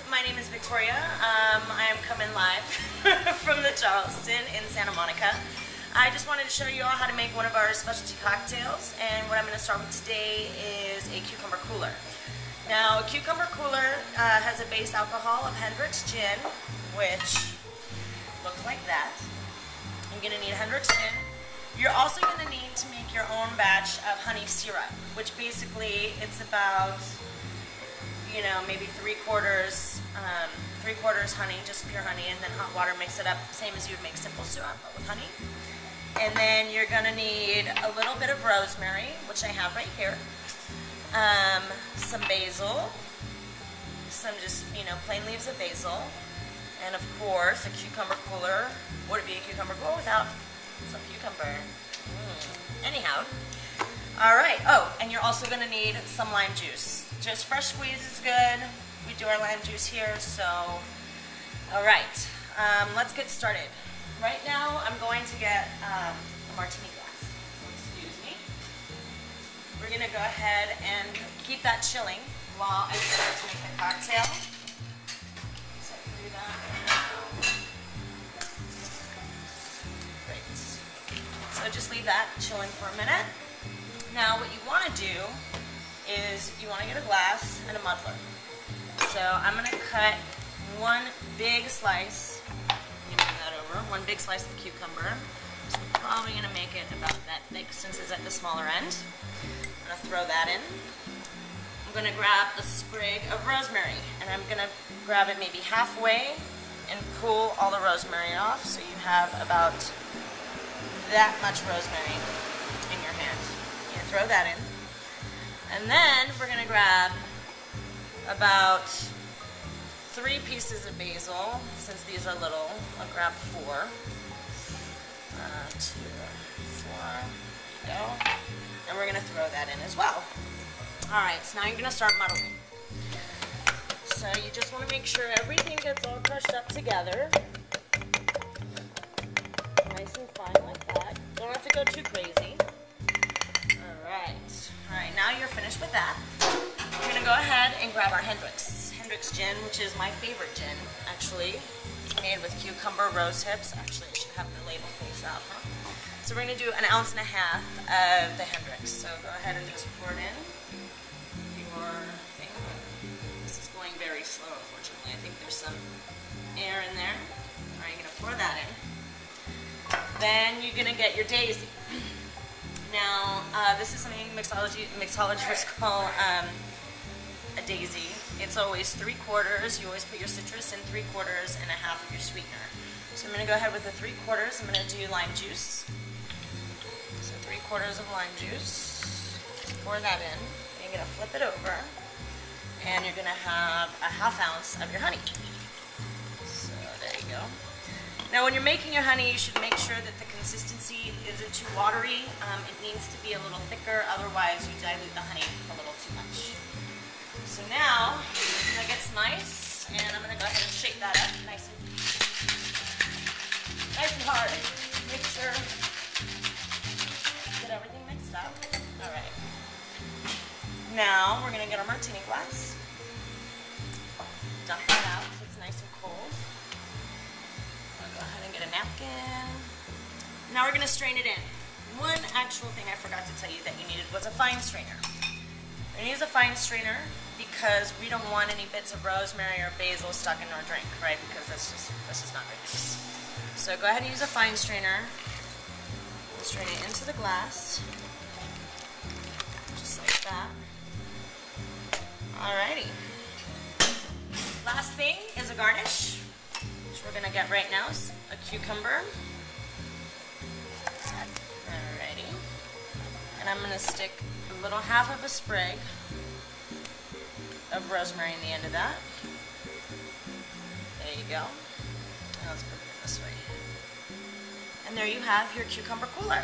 my name is Victoria. I am coming live from the Charleston in Santa Monica. I just wanted to show you all how to make one of our specialty cocktails, and what I'm going to start with today is a cucumber cooler. Now, a cucumber cooler has a base alcohol of Hendricks Gin, which looks like that. You're going to need Hendricks Gin. You're also going to need to make your own batch of honey syrup, which basically it's about, you know, maybe three quarters honey, just pure honey, and then hot water, mix it up, same as you would make simple syrup, but with honey. And then you're going to need a little bit of rosemary, which I have right here, some basil, some just, you know, plain leaves of basil, and of course a cucumber cooler. Would it be a cucumber cooler without some cucumber? Anyhow, alright, oh, and you're also going to need some lime juice. Just fresh squeeze is good. We do our lime juice here, so alright, let's get started. Right now I'm going to get a martini glass. Excuse me. We're going to go ahead and keep that chilling while I start to make the cocktail. So I can do that now. Great. So just leave that chilling for a minute. Now what you want to do is you want to get a glass and a muddler. So I'm going to cut one big slice, you move that over, one big slice of cucumber. So I'm probably going to make it about that thick since it's at the smaller end. I'm going to throw that in. I'm going to grab a sprig of rosemary, and I'm going to grab it maybe halfway and pull all the rosemary off, so you have about that much rosemary in your hand. You throw that in. And then we're going to grab about 3 pieces of basil. Since these are little, I'll grab 4. 2, 4. There you go. And we're going to throw that in as well. Alright, so now you're going to start muddling. So you just want to make sure everything gets all crushed up together. Nice and fine like that. Don't have to go too crazy. Alright, now you're finished with that. We're going to go ahead and grab our Hendricks Gin, which is my favorite gin, actually. It's made with cucumber rose hips. Actually, I should have the label face out, huh? So we're going to do 1.5 ounces of the Hendricks. So go ahead and just pour it in. Your thing. This is going very slow, unfortunately. I think there's some air in there. Alright, you're going to pour that in. Then you're going to get your daisy. Now, this is something mixologists call a daisy. It's always 3/4. You always put your citrus in 3/4 and 1/2 of your sweetener. So I'm going to go ahead with the 3/4. I'm going to do lime juice. So 3/4 of lime juice. Pour that in. Then you're going to flip it over. And you're going to have 1/2 ounce of your honey. So there you go. Now when you're making your honey, you should make sure that the consistency isn't too watery. It needs to be a little thicker, otherwise you dilute the honey a little too much. So now, that gets nice, and I'm going to go ahead and shake that up nice and hard. Make sure get everything mixed up. Alright. Now we're going to get our martini glass. Dump that out so it's nice and cold. I'll go ahead and get a napkin. Now we're going to strain it in. One actual thing I forgot to tell you that you needed was a fine strainer. We're going to use a fine strainer because we don't want any bits of rosemary or basil stuck in our drink, right? Because that's just not very nice. So go ahead and use a fine strainer. Strain it into the glass. Just like that. Alrighty. Last thing is a garnish, which we're going to get right now, is a cucumber. Alrighty. And I'm going to stick a little 1/2 of a sprig of rosemary in the end of that. There you go. Now let's put it this way. And there you have your cucumber cooler.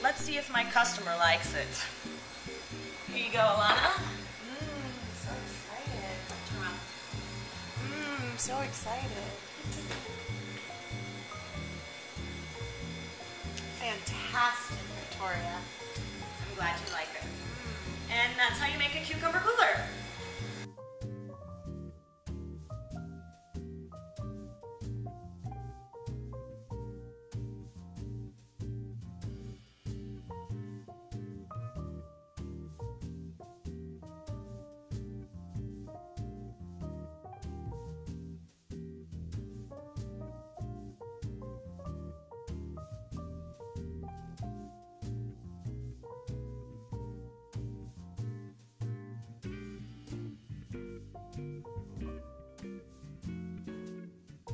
Let's see if my customer likes it. Here you go, Alana. So excited. Turn around. So excited. Fantastic, Victoria. I'm glad you like it. And that's how you make a cucumber cooler.